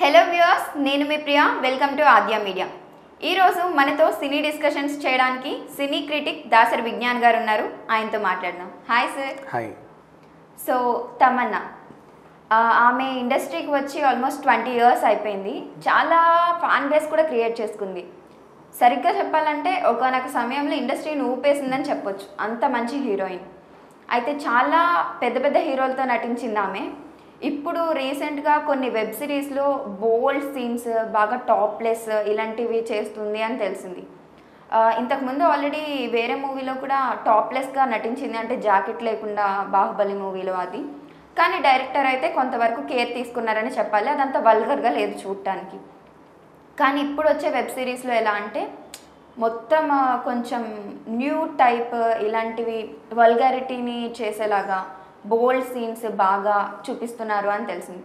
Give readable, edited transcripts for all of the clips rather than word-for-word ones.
Hello viewers, నేను మీ Priya. Welcome to Aadya media. ఈరోజు మనతో సినీ డిస్కషన్స్ చేయడానికి సినీ క్రిటిక్ దాసరి విజ్ఞాన్ గారు ఉన్నారు. ఆయనతో మాట్లాడదాం. Hi sir. Hi. So Tamannaah ఆమె ఇండస్ట్రీకి వచ్చి ఆల్మోస్ట్ 20 years అయిపోయింది. చాలా ఫ్యాన్ బేస్ కూడా క్రియేట్ చేసుకుంది. సరిగ్గా చెప్పాలంటే ఒకనొక సమయంలో ఇండస్ట్రీని ఊపేసిందని చెప్పొచ్చు. అంత మంచి హీరోయిన్. అయితే చాలా పెద్ద పెద్ద హీరోలతో నటించింది ఆమె. ఇప్పుడు రీసెంట్గా కొన్ని వెబ్ సిరీస్లో బోల్డ్ సీన్స్, బాగా టాప్లెస్ ఇలాంటివి చేస్తుంది అని తెలిసింది. ఇంతకుముందు ఆల్రెడీ వేరే మూవీలో కూడా టాప్లెస్గా నటించింది, అంటే జాకెట్ లేకుండా బాహుబలి మూవీలో అది. కానీ డైరెక్టర్ అయితే కొంతవరకు కేర్ తీసుకున్నారని చెప్పాలి. అదంతా వల్గర్గా లేదు చూడటానికి. కానీ ఇప్పుడు వచ్చే వెబ్ సిరీస్లో ఎలా అంటే మొత్తం కొంచెం న్యూ టైప్ ఇలాంటివి వల్గారిటీని చేసేలాగా బోల్డ్ సీన్స్ బాగా చూపిస్తున్నారు అని తెలిసింది.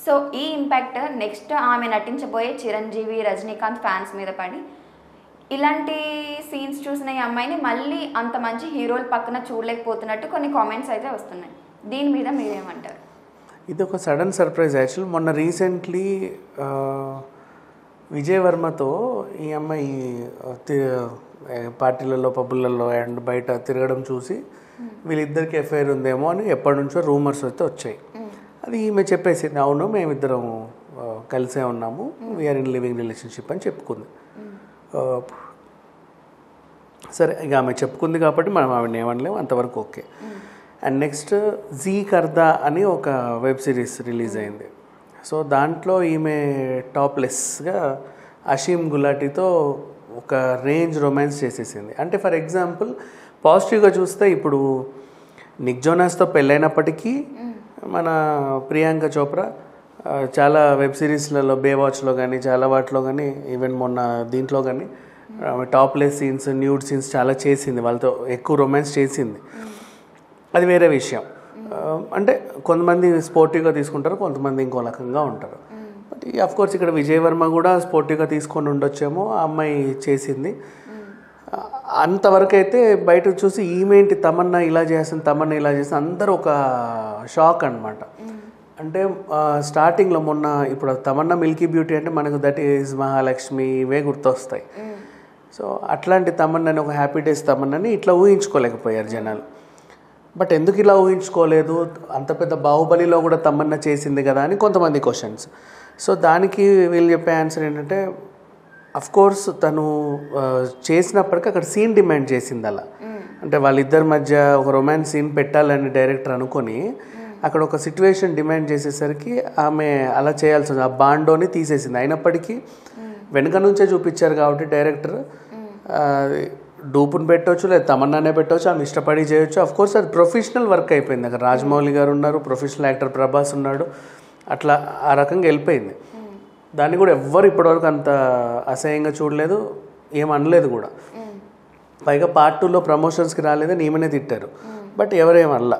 సో ఈ ఇంపాక్ట్ నెక్స్ట్ ఆమె నటించబోయే చిరంజీవి, రజనీకాంత్ ఫ్యాన్స్ మీద పడి ఇలాంటి సీన్స్ చూసిన ఈ అమ్మాయిని మళ్ళీ అంత మంచి హీరోల పక్కన చూడలేకపోతున్నట్టు కొన్ని కామెంట్స్ అయితే వస్తున్నాయి. దీని మీద మీరేమంటారు? ఇది ఒక సడన్ సర్ప్రైజ్. యాక్చువల్ మొన్న రీసెంట్లీ విజయ్ వర్మతో ఈ అమ్మాయి పార్టీలలో, పబ్బులలో అండ్ బయట తిరగడం చూసి వీళ్ళిద్దరికి ఎఫ్ఐఆర్ ఉందేమో అని ఎప్పటి నుంచో రూమర్స్ అయితే వచ్చాయి. అది ఈమె చెప్పేసింది, అవును మేమిద్దరం కలిసే ఉన్నాము, వీఆర్ ఇన్ లివింగ్ రిలేషన్షిప్ అని చెప్పుకుంది. సరే, ఇక ఆమె చెప్పుకుంది కాబట్టి మనం ఆవిడని ఏమనలేము, అంతవరకు okay. And next G Karda అని ఒక వెబ్ సిరీస్ రిలీజ్ అయింది. సో దాంట్లో ఈమె టాప్లెస్గా అషీమ్ గులాటీతో ఒక రేంజ్ రొమాన్స్ చేసేసింది. అంటే ఫర్ ఎగ్జాంపుల్ పాజిటివ్గా చూస్తే ఇప్పుడు నిక్ జోనాస్తో పెళ్ళైనప్పటికీ మన ప్రియాంక చోప్రా చాలా వెబ్ సిరీస్లలో, బేవాచ్లో కానీ చాలా వాటిలో కానీ, ఈవెన్ మొన్న దీంట్లో కానీ టాప్లెస్ సీన్స్, న్యూడ్ సీన్స్ చాలా చేసింది, వాళ్ళతో ఎక్కువ రొమాన్స్ చేసింది. అది వేరే విషయం. అంటే కొంతమంది స్పోర్టివ్గా తీసుకుంటారు, కొంతమంది ఇంకో రకంగా ఉంటారు. బట్ అఫ్కోర్స్ ఇక్కడ విజయ్ వర్మ కూడా స్పోర్టివ్గా తీసుకొని ఉండొచ్చేమో, ఆ అమ్మాయి చేసింది. అంతవరకు అయితే బయట చూసి ఈమెంటి తమన్నా ఇలా చేస్తుంది, తమన్నా ఇలా చేస్తుంది, అందరూ ఒక షాక్ అనమాట. అంటే స్టార్టింగ్లో మొన్న ఇప్పుడు తమన్నా మిల్కీ బ్యూటీ అంటే మనకు దట్ ఈజ్ మహాలక్ష్మి ఇవే గుర్తొస్తాయి. సో అట్లాంటి తమన్నాని, ఒక హ్యాపీ డేస్ తమన్నాని ఇట్లా ఊహించుకోలేకపోయారు జనాలు. బట్ ఎందుకు ఇలా ఊహించుకోలేదు, అంత పెద్ద బాహుబలిలో కూడా తమన్నా చేసింది కదా అని కొంతమంది క్వశ్చన్స్. సో దానికి వీళ్ళు చెప్పే ఆన్సర్ ఏంటంటే, అఫ్కోర్స్ తను చేసినప్పటికీ అక్కడ సీన్ డిమాండ్ చేసింది అలా. అంటే వాళ్ళిద్దరి మధ్య ఒక రొమాన్స్ సీన్ పెట్టాలని డైరెక్టర్ అనుకొని అక్కడ ఒక సిచ్యువేషన్ డిమాండ్ చేసేసరికి ఆమె అలా చేయాల్సి ఉంది. ఆ బాండోని తీసేసింది. అయినప్పటికీ వెనుక నుంచే చూపించారు కాబట్టి డైరెక్టర్ డూపుని పెట్టవచ్చు, లేదా తమన్నానే పెట్టవచ్చు, ఆమె ఇష్టపడి చేయొచ్చు. అఫ్కోర్స్ అది ప్రొఫెషనల్ వర్క్ అయిపోయింది. అక్కడ రాజమౌళి గారు ఉన్నారు, ప్రొఫెషనల్ యాక్టర్ ప్రభాస్ ఉన్నాడు, అట్లా ఆ రకంగా వెళ్ళిపోయింది. దాన్ని కూడా ఎవ్వరు ఇప్పటివరకు అంత అసహ్యంగా చూడలేదు, ఏమనలేదు కూడా. పైగా పార్ట్ 2లో ప్రమోషన్స్కి రాలేదని ఈమెనే తిట్టారు, బట్ ఎవరేమనలా.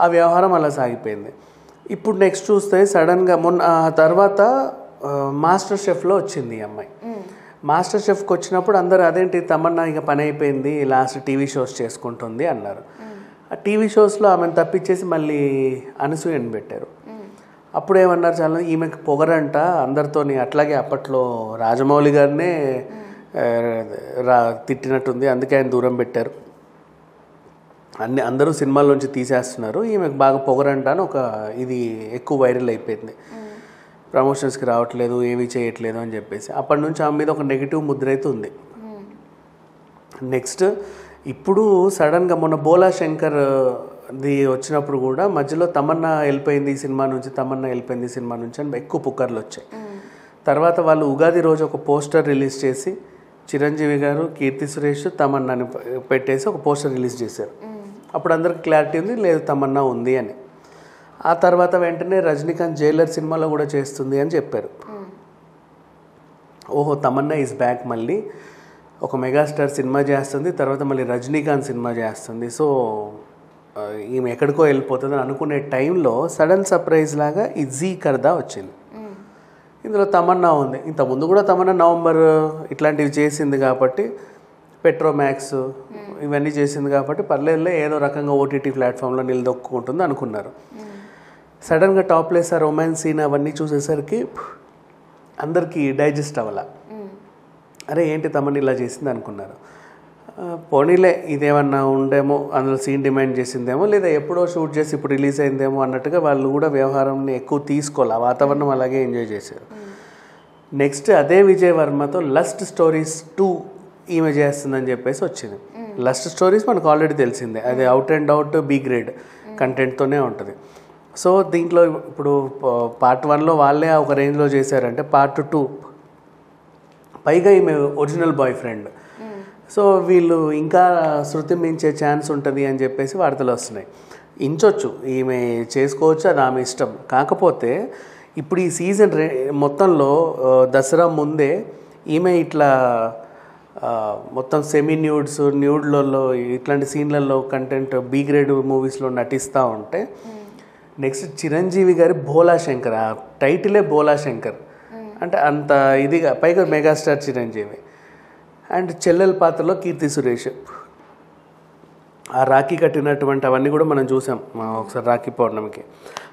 ఆ వ్యవహారం అలా సాగిపోయింది. ఇప్పుడు నెక్స్ట్ చూస్తే సడన్గా మొన్న తర్వాత మాస్టర్ షెఫ్లో వచ్చింది ఈ అమ్మాయి. మాస్టర్ షెఫ్కి వచ్చినప్పుడు అందరూ అదేంటి తమన్నా ఇక పని అయిపోయింది, లాస్ట్ టీవీ షోస్ చేసుకుంటుంది అన్నారు. ఆ టీవీ షోస్లో ఆమెను తప్పించేసి మళ్ళీ అనసూయని పెట్టారు. అప్పుడు ఏమన్నారు, చాలా ఈమెకు పొగరంట అందరితోని. అట్లాగే అప్పట్లో రాజమౌళి గారినే తిట్టినట్టుంది, అందుకే ఆయన దూరం పెట్టారు. అందరూ సినిమాల్లోంచి తీసేస్తున్నారు, ఈమెకు బాగా పొగరంట అని ఒక ఇది ఎక్కువ వైరల్ అయిపోయింది. ప్రమోషన్స్కి రావట్లేదు, ఏమీ చేయట్లేదు అని చెప్పేసి అప్పటి నుంచి ఆమె మీద ఒక నెగిటివ్ ముద్ర అయితే ఉంది. నెక్స్ట్ ఇప్పుడు సడన్గా మొన్న బోలా శంకర్ది వచ్చినప్పుడు కూడా మధ్యలో తమన్నా వెళ్ళిపోయింది ఈ సినిమా నుంచి, తమన్నా వెళ్ళిపోయింది ఈ సినిమా నుంచి అని ఎక్కువ పుకార్లు వచ్చాయి. తర్వాత వాళ్ళు ఉగాది రోజు ఒక పోస్టర్ రిలీజ్ చేసి చిరంజీవి గారు, కీర్తి సురేష్, తమన్నాని పెట్టేసి ఒక పోస్టర్ రిలీజ్ చేశారు. అప్పుడు అందరికి క్లారిటీ ఉంది, లేదు తమన్నా ఉంది అని. ఆ తర్వాత వెంటనే రజనీకాంత్ జైలర్ సినిమాలో కూడా చేస్తుంది అని చెప్పారు. ఓహో, తమన్నా ఈజ్ బ్యాక్, మళ్ళీ ఒక మెగాస్టార్ సినిమా చేస్తుంది, తర్వాత మళ్ళీ రజనీకాంత్ సినిమా చేస్తుంది, సో ఈమె ఎక్కడికో వెళ్ళిపోతుంది అని అనుకునే టైంలో సడన్ సర్ప్రైజ్ లాగా ఈ జీ కర్దా వచ్చింది. ఇందులో తమన్నా ఉంది. ఇంతకుముందు కూడా తమన్నా నవంబర్ ఇట్లాంటివి చేసింది కాబట్టి, పెట్రోమాక్స్ ఇవన్నీ చేసింది కాబట్టి పర్లేదులే, ఏదో రకంగా ఓటీటీ ప్లాట్ఫామ్లో నిలదొక్కుంటుంది అనుకున్నారు. సడన్గా టాప్లెస్ ఆ రొమాన్స్ సీన్ అవన్నీ చూసేసరికి అందరికీ డైజెస్ట్ అవ్వాల. అరే ఏంటి తమని ఇలా చేసింది అనుకున్నారు. పోనీలే ఇదేమన్నా ఉండేమో, అందులో సీన్ డిమాండ్ చేసిందేమో, లేదా ఎప్పుడో షూట్ చేసి ఇప్పుడు రిలీజ్ అయిందేమో అన్నట్టుగా వాళ్ళు కూడా వ్యవహారాన్ని ఎక్కువ తీసుకోవాలి, ఆ వాతావరణం అలాగే ఎంజాయ్ చేశారు. నెక్స్ట్ అదే విజయ్ వర్మతో లస్ట్ స్టోరీస్ 2 ఈమె చేస్తుందని చెప్పేసి వచ్చింది. లస్ట్ స్టోరీస్ మనకు ఆల్రెడీ తెలిసిందే, అది out and out B grade కంటెంట్తోనే ఉంటుంది. సో దీంట్లో ఇప్పుడు పార్ట్ 1లో వాళ్ళే ఒక రేంజ్లో చేశారంటే పార్ట్ 2 పైగా ఈమె ఒరిజినల్ బాయ్ ఫ్రెండ్. సో వీళ్ళు ఇంకా శృతి మించే ఛాన్స్ ఉంటుంది అని చెప్పేసి వార్తలు వస్తున్నాయి. ఇంచొచ్చు, ఈమె చేసుకోవచ్చు, అది ఆమె ఇష్టం. కాకపోతే ఇప్పుడు ఈ సీజన్ మొత్తంలో దసరా ముందే ఈమె ఇట్లా మొత్తం సెమీ న్యూడ్లలో ఇట్లాంటి సీన్లలో కంటెంట్ బి గ్రేడ్ మూవీస్లో నటిస్తూ ఉంటే నెక్స్ట్ చిరంజీవి గారి భోలా శంకర్, ఆ టైటిలే భోలా శంకర్ అంటే అంత ఇదిగా, పైగా మెగాస్టార్ చిరంజీవి. అండ్ చెల్లెల పాత్రలో కీర్తి సురేష్, ఆ రాఖీ కట్టినటువంటి అవన్నీ కూడా మనం చూసాం ఒకసారి రాఖీ పౌర్ణమికి.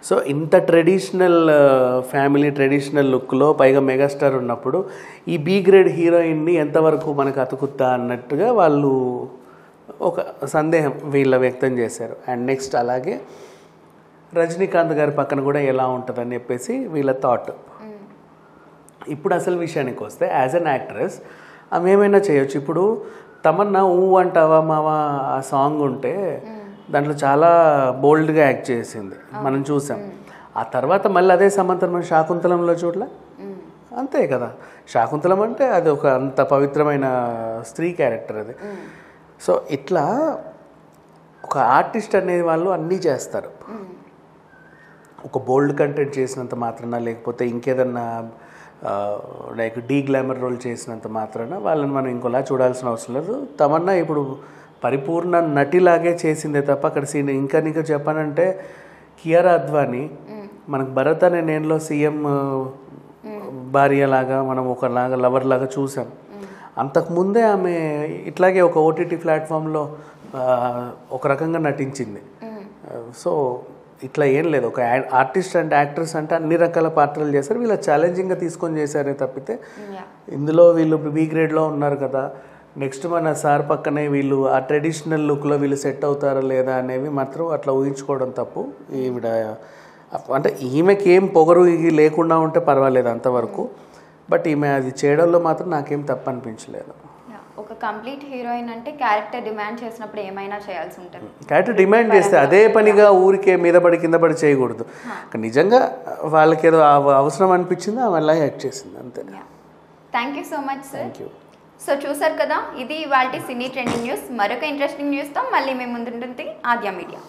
సో ఇంత ట్రెడిషనల్ ఫ్యామిలీ, ట్రెడిషనల్ లుక్లో పైగా మెగాస్టార్ ఉన్నప్పుడు ఈ బి గ్రేడ్ హీరోయిన్ని ఎంతవరకు మనకు అతుకుతా అన్నట్టుగా వాళ్ళు ఒక సందేహం వీళ్ళ వ్యక్తం చేశారు. అండ్ నెక్స్ట్ అలాగే రజనీకాంత్ గారి పక్కన కూడా ఎలా ఉంటుందని చెప్పేసి వీళ్ళ థాట్. ఇప్పుడు అసలు విషయానికి వస్తే యాజ్ అన్ యాక్ట్రెస్ ఆమె ఏమైనా చేయొచ్చు. ఇప్పుడు తమన్నా ఊ అంటావా మావా ఆ సాంగ్ ఉంటే దాంట్లో చాలా బోల్డ్గా యాక్ట్ చేసింది, మనం చూసాం. ఆ తర్వాత మళ్ళీ అదే సమంతరం మనం శాకుంతలంలో చూడలే, అంతే కదా. శాకుంతలం అంటే అది ఒక అంత పవిత్రమైన స్త్రీ క్యారెక్టర్ అది. సో ఇట్లా ఒక ఆర్టిస్ట్ అనే వాళ్ళు అన్నీ చేస్తారు. ఒక బోల్డ్ కంటెంట్ చేసినంత మాత్రాన, లేకపోతే ఇంకేదన్నా లైక్ డీ గ్లామర్ రోల్ చేసినంత మాత్రాన వాళ్ళని మనం ఇంకోలా చూడాల్సిన అవసరం లేదు. తమన్నా ఇప్పుడు పరిపూర్ణ నటిలాగే చేసిందే తప్ప అక్కడ సీన్ ఇంకా నీకు చెప్పానంటే కియారా అద్వానీ మనకు భరత్ అనే నేనులో సీఎం భార్యలాగా మనం ఒకలాగా లవర్ లాగా చూసాం. అంతకుముందే ఆమె ఇట్లాగే ఒక ఓటీటీ ప్లాట్ఫామ్లో ఒక రకంగా నటించింది. సో ఇట్లా ఏం లేదు, ఒక ఆర్టిస్ట్ అండ్ యాక్ట్రెస్ అంటే అన్ని రకాల పాత్రలు చేశారు. వీళ్ళు ఛాలెంజింగ్గా తీసుకొని చేశారే తప్పితే ఇందులో వీళ్ళు బి గ్రేడ్లో ఉన్నారు కదా, నెక్స్ట్ మన సార్ పక్కనే వీళ్ళు ఆ ట్రెడిషనల్ లుక్లో వీళ్ళు సెట్ అవుతారా లేదా అనేవి మాత్రం అట్లా ఊహించుకోవడం తప్పు. ఈవిడ అంటే ఈమెకి ఏం పొగరు లేకుండా ఉంటే పర్వాలేదు అంతవరకు, బట్ ఈమె అది చేయడంలో మాత్రం నాకేం తప్పు అనిపించలేదు. ఒక కంప్లీట్ హీరోయిన్ అంటే క్యారెక్టర్ డిమాండ్ చేసినప్పుడు ఏమైనా చేయాల్సి ఉంటుంది. క్యారెక్టర్ డిమాండ్ చేస్తే అదే పనిగా ఊరికే మీద పడి కింద పడి చేయకూడదు. నిజంగా వాళ్ళకి ఏదో అవసరం అనిపించింది ఆమె అలా యాక్ట్ చేసింది, అంతే. Thank you so much sir. Thank you. So చూసారు కదా, ఇది ఇవాల్టి సినీ ట్రెండింగ్ న్యూస్. మరొక ఇంట్రెస్టింగ్ న్యూస్తో మళ్ళీ మేము ముందుంటుంది ఆద్య మీడియా.